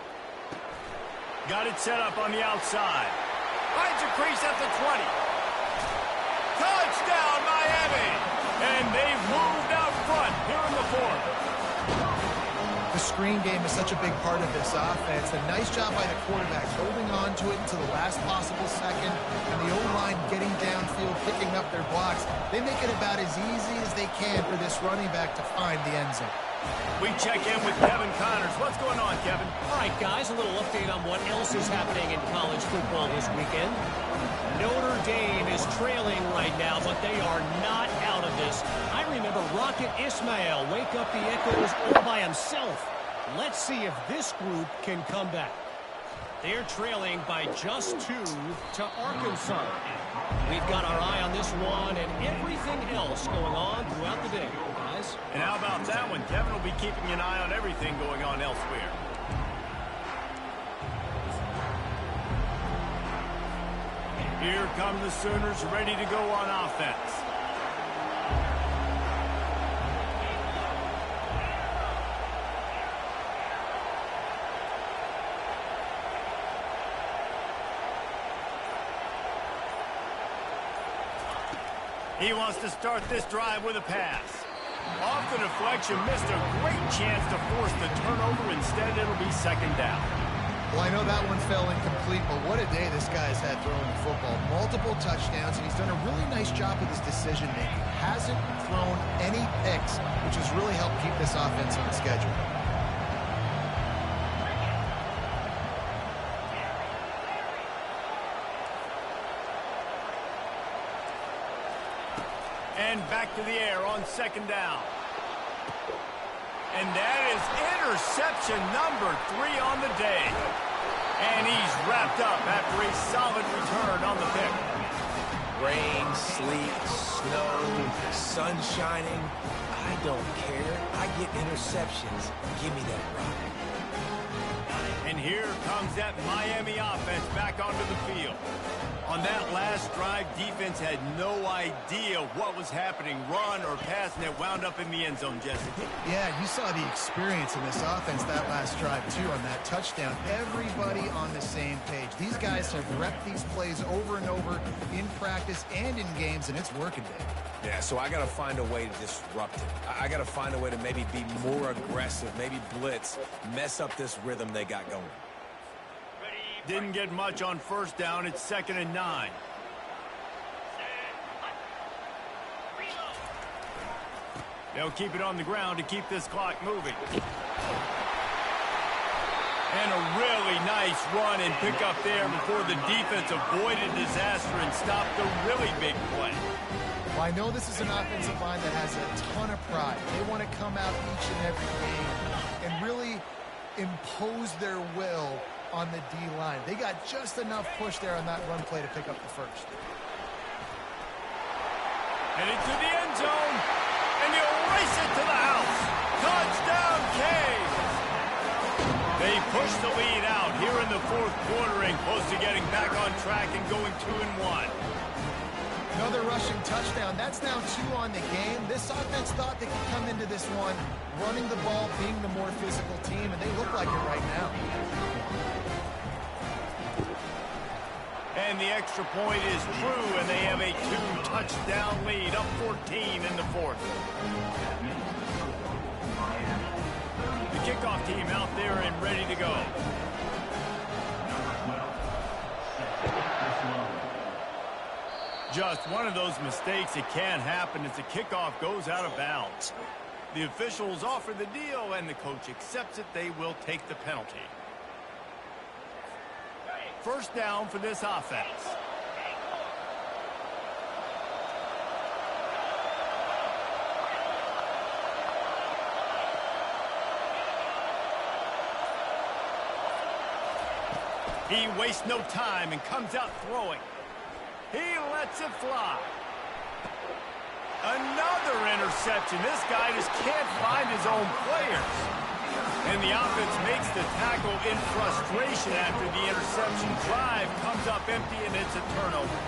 Got it set up on the outside. Finds a crease at the 20. Touchdown, Miami! And they've moved out front here in the 4th. The screen game is such a big part of this offense. A nice job by the quarterback holding on to it until the last possible second, and the O-line getting downfield, picking up their blocks. They make it about as easy as they can for this running back to find the end zone. We check in with Kevin Connors. What's going on, Kevin? All right, guys, a little update on what else is happening in college football this weekend. Notre Dame is trailing right now, but they are not out of this. I remember Rocket Ismail wake up the echoes all by himself. Let's see if this group can come back. They're trailing by just 2 to Arkansas. We've got our eye on this one and everything else going on throughout the day, guys. And how about that one? Kevin will be keeping an eye on everything going on elsewhere. Here come the Sooners ready to go on offense. He wants to start this drive with a pass. Off the deflection, missed a great chance to force the turnover. Instead, it'll be second down. Well, I know that one fell incomplete, but what a day this guy's had throwing the football. Multiple touchdowns, and he's done a really nice job with his decision-making. Hasn't thrown any picks, which has really helped keep this offense on schedule. And back to the air on second down. And that is interception number 3 on the day. And he's wrapped up after a solid return on the pick. Rain, sleet, snow, sun shining. I don't care. I get interceptions. Give me that rock. And here comes that Miami offense back onto the field. On that last drive, defense had no idea what was happening, run or pass, and it wound up in the end zone, Jesse. Yeah, you saw the experience in this offense that last drive, too, on that touchdown. Everybody on the same page. These guys have repped these plays over and over in practice and in games, and it's working, Dave. Yeah, so I got to find a way to disrupt it. I got to find a way to maybe be more aggressive, maybe blitz, mess up this rhythm they got going. Didn't get much on first down. It's 2nd and 9. They'll keep it on the ground to keep this clock moving. And a really nice run and pick up there before the defense avoided disaster and stopped the really big play. Well, I know this is an offensive line that has a ton of pride. They want to come out each and every game and really impose their will on the D-line. They got just enough push there on that run play to pick up the first. And into the end zone, and he'll race it to the house. Touchdown, Canes! They push the lead out here in the fourth quarter and close to getting back on track and going 2-1. Another rushing touchdown. That's now 2 on the game. This offense thought they could come into this one running the ball, being the more physical team, and they look like it right now. And the extra point is true, and they have a 2-touchdown lead, up 14 in the fourth. The kickoff team out there and ready to go. Just one of those mistakes that can happen as the kickoff goes out of bounds. The officials offer the deal, and the coach accepts it. They will take the penalty. First down for this offense. He wastes no time and comes out throwing. He lets it fly. Another interception. This guy just can't find his own players. And the offense makes the tackle in frustration after the interception. Drive comes up empty, and it's a turnover.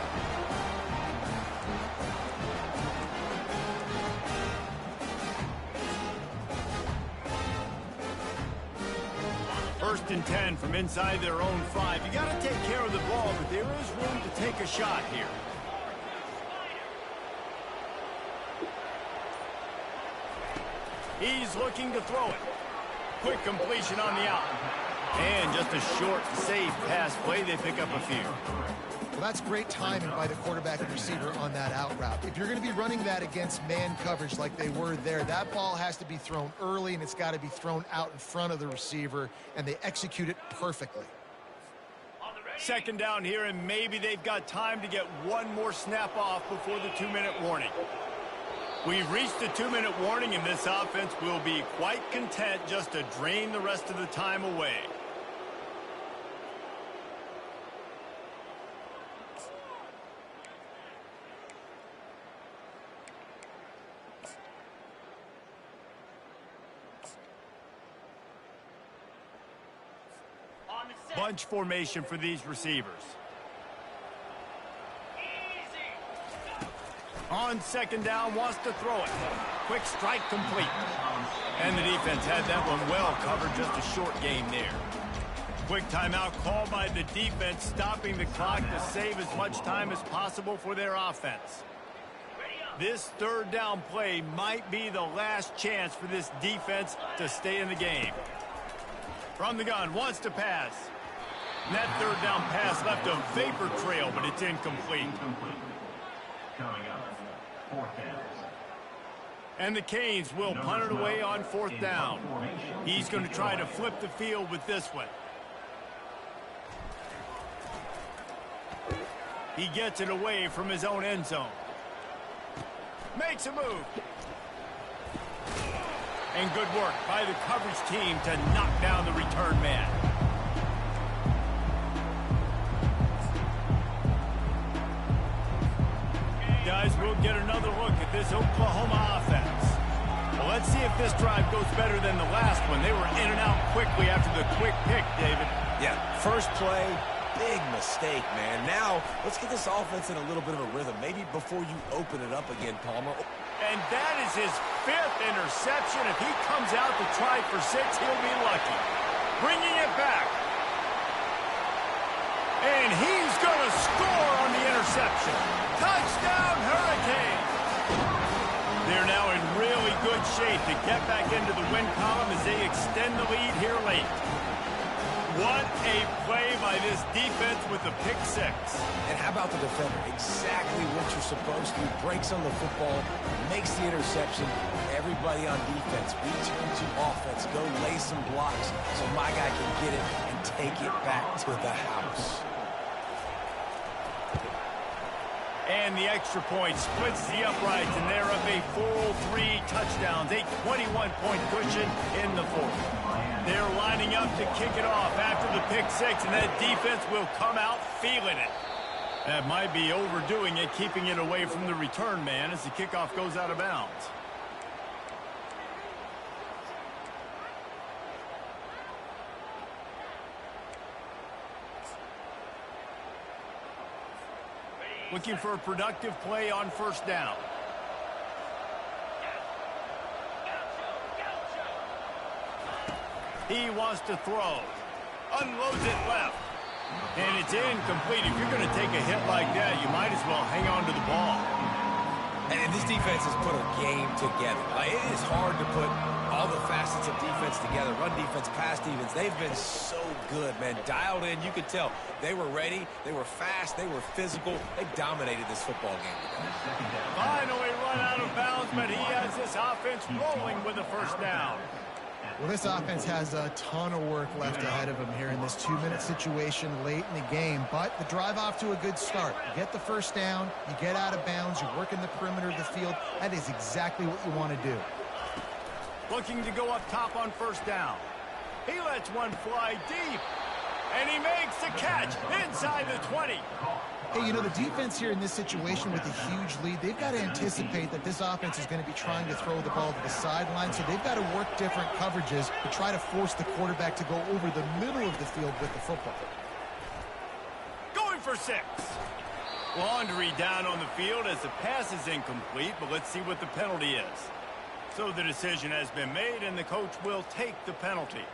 First and 10 from inside their own 5. You got to take care of the ball, but there is room to take a shot here. He's looking to throw it. Quick completion on the out. And just a short, safe pass play. They pick up a few. Well, that's great timing by the quarterback and receiver on that out route. If you're going to be running that against man coverage like they were there, that ball has to be thrown early, and it's got to be thrown out in front of the receiver, and they execute it perfectly. Second down here, and maybe they've got time to get one more snap off before the 2-minute warning. We've reached the 2-minute warning, and this offense will be quite content just to drain the rest of the time away. Bunch formation for these receivers. On second down, wants to throw it. Quick strike complete. And the defense had that one well covered, just a short game there. Quick timeout called by the defense, stopping the clock to save as much time as possible for their offense. This third down play might be the last chance for this defense to stay in the game. From the gun, wants to pass. And that third down pass left a vapor trail, but it's incomplete. Coming up, fourth down. And the Canes will punt it away on fourth down. He's going to try to flip the field with this one. He gets it away from his own end zone. Makes a move. And good work by the coverage team to knock down the return man. Guys, we'll get another look at this Oklahoma offense. Well, let's see if this drive goes better than the last one. They were in and out quickly after the quick pick, David. Yeah, first play, big mistake, man. Now, let's get this offense in a little bit of a rhythm. Maybe before you open it up again, Palmer. And that is his 5th interception. If he comes out to try for 6, he'll be lucky. Bringing it back. And he's going to score on the interception. Touchdown, Hurricanes! They're now in really good shape to get back into the win column as they extend the lead here late. What a play by this defense with the pick 6. And how about the defender? Exactly what you're supposed to do. Breaks on the football, makes the interception. Everybody on defense, return to offense. Go lay some blocks so my guy can get it and take it back to the house. And the extra point splits the uprights, and they're up a full 3 touchdowns, a 21-point cushion in the 4th. They're lining up to kick it off after the pick 6, and that defense will come out feeling it. That might be overdoing it, keeping it away from the return man as the kickoff goes out of bounds. Looking for a productive play on first down. He wants to throw. Unloads it left. And it's incomplete. If you're going to take a hit like that, you might as well hang on to the ball. And this defense has put a game together. Like, it is hard to put all the facets of defense together. Run defense, pass defense. They've been so good, man. Dialed in. You could tell they were ready. They were fast. They were physical. They dominated this football game today. Finally run out of bounds, but he has this offense rolling with a first down. Well, this offense has a ton of work left ahead of them here in this 2-minute situation late in the game, but the drive off to a good start. You get the first down, you get out of bounds, you're working the perimeter of the field. That is exactly what you want to do. Looking to go up top on first down. He lets one fly deep, and he makes the catch inside the 20. Hey, you know, the defense here in this situation with a huge lead, they've got to anticipate that this offense is going to be trying to throw the ball to the sideline, so they've got to work different coverages to try to force the quarterback to go over the middle of the field with the football. Going for 6. Laundry down on the field as the pass is incomplete, but let's see what the penalty is. So the decision has been made, and the coach will take the penalty.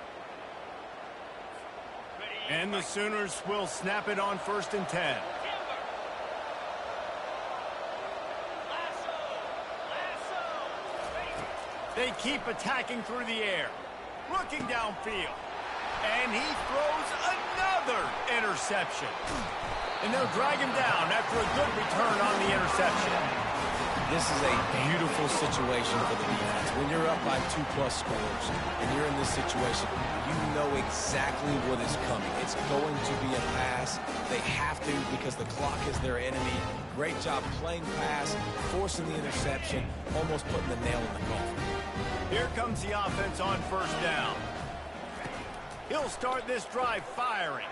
And the Sooners will snap it on 1st and 10. They keep attacking through the air. Looking downfield. And he throws another interception. And they'll drag him down after a good return on the interception. This is a beautiful situation for the defense. When you're up by 2+ scores and you're in this situation, you know exactly what is coming. It's going to be a pass. They have to because the clock is their enemy. Great job playing pass, forcing the interception, almost putting the nail in the coffin. Here comes the offense on first down. He'll start this drive firing.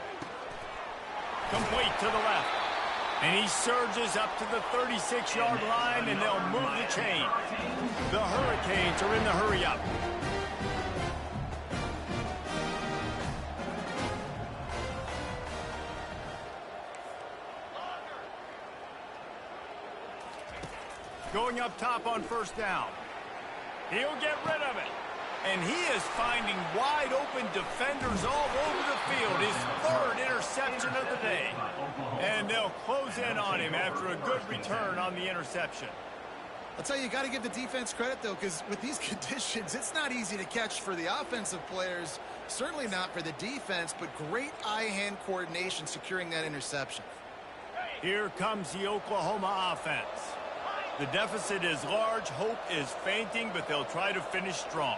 Complete to the left. And he surges up to the 36-yard line, and they'll move the chain. The Hurricanes are in the hurry-up. Going up top on first down. He'll get rid of it. And he is finding wide open defenders all over the field. His third interception of the day. And they'll close in on him after a good return on the interception. I'll tell you, you got to give the defense credit, though, because with these conditions, it's not easy to catch for the offensive players. Certainly not for the defense, but great eye-hand coordination securing that interception. Here comes the Oklahoma offense. The deficit is large. Hope is fainting, but they'll try to finish strong.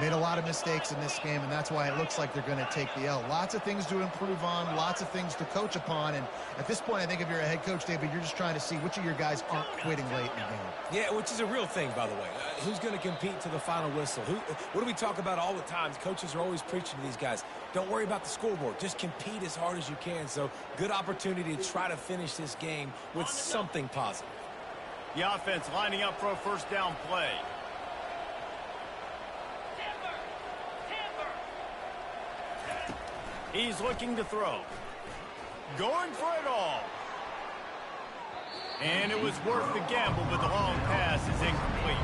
Made a lot of mistakes in this game, and that's why it looks like they're going to take the L. Lots of things to improve on, lots of things to coach upon, and at this point, I think if you're a head coach, David, you're just trying to see which of your guys aren't quitting late in the game. Yeah, which is a real thing, by the way. Who's going to compete to the final whistle? What do we talk about all the time? Coaches are always preaching to these guys. Don't worry about the scoreboard. Just compete as hard as you can. So, good opportunity to try to finish this game with something positive. The offense lining up for a first down play. He's looking to throw. Going for it all. And it was worth the gamble, but the long pass is incomplete.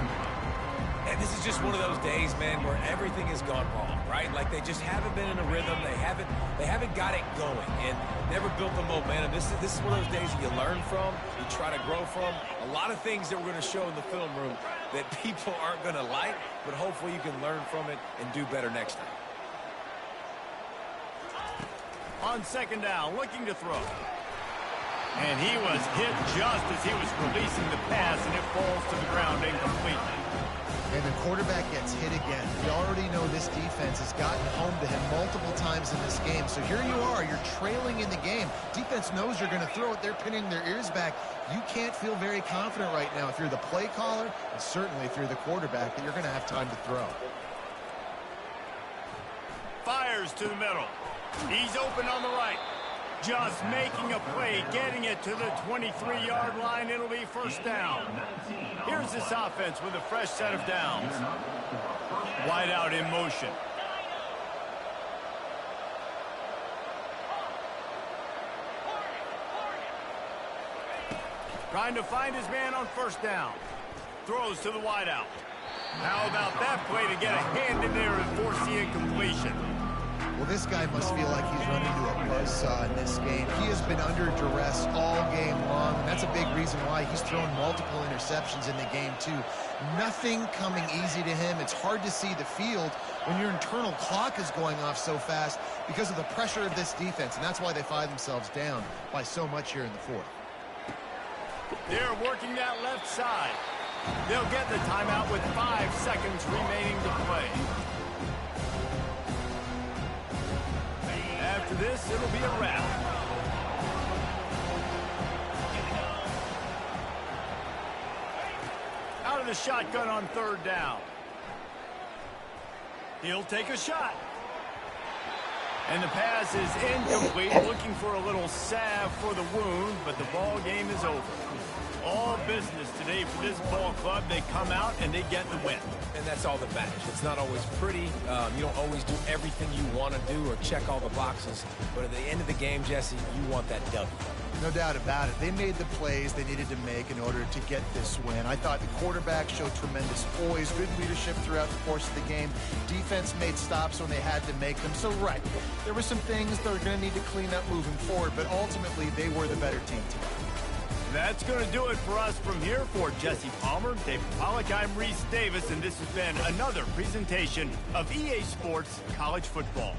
And this is just one of those days, man, where everything has gone wrong, right? Like they just haven't been in a rhythm. They haven't got it going and never built the momentum. This is one of those days that you learn from, you try to grow from. A lot of things that we're going to show in the film room that people aren't going to like, but hopefully you can learn from it and do better next time. On second down, looking to throw. And he was hit just as he was releasing the pass, and it falls to the ground incomplete. And the quarterback gets hit again. We already know this defense has gotten home to him multiple times in this game. So here you are, you're trailing in the game. Defense knows you're going to throw it. They're pinning their ears back. You can't feel very confident right now if you're the play caller, and certainly if you're the quarterback, that you're going to have time to throw. Fires to the middle. He's open on the right. Just making a play, getting it to the 23-yard line. It'll be first down. Here's this offense with a fresh set of downs. Wide out in motion. Trying to find his man on first down. Throws to the wide out. How about that play to get a hand in there and force the incompletion? Well, this guy must feel like he's run into a buzzsaw in this game. He has been under duress all game long, and that's a big reason why he's thrown multiple interceptions in the game, too. Nothing coming easy to him. It's hard to see the field when your internal clock is going off so fast because of the pressure of this defense, and that's why they find themselves down by so much here in the fourth. They're working that left side. They'll get the timeout with 5 seconds remaining to play. After this, it'll be a wrap. Out of the shotgun on third down. He'll take a shot. And the pass is incomplete, looking for a little salve for the wound, but the ball game is over. All business today for this ball club. They come out and they get the win. And that's all that matters. It's not always pretty. You don't always do everything you want to do or check all the boxes. But at the end of the game, Jesse, you want that W. No doubt about it. They made the plays they needed to make in order to get this win. I thought the quarterback showed tremendous poise, good leadership throughout the course of the game. Defense made stops when they had to make them. So, right, there were some things they were going to need to clean up moving forward, but ultimately they were the better team today. That's going to do it for us from here. For Jesse Palmer, David Pollack, I'm Reese Davis, and this has been another presentation of EA Sports College Football.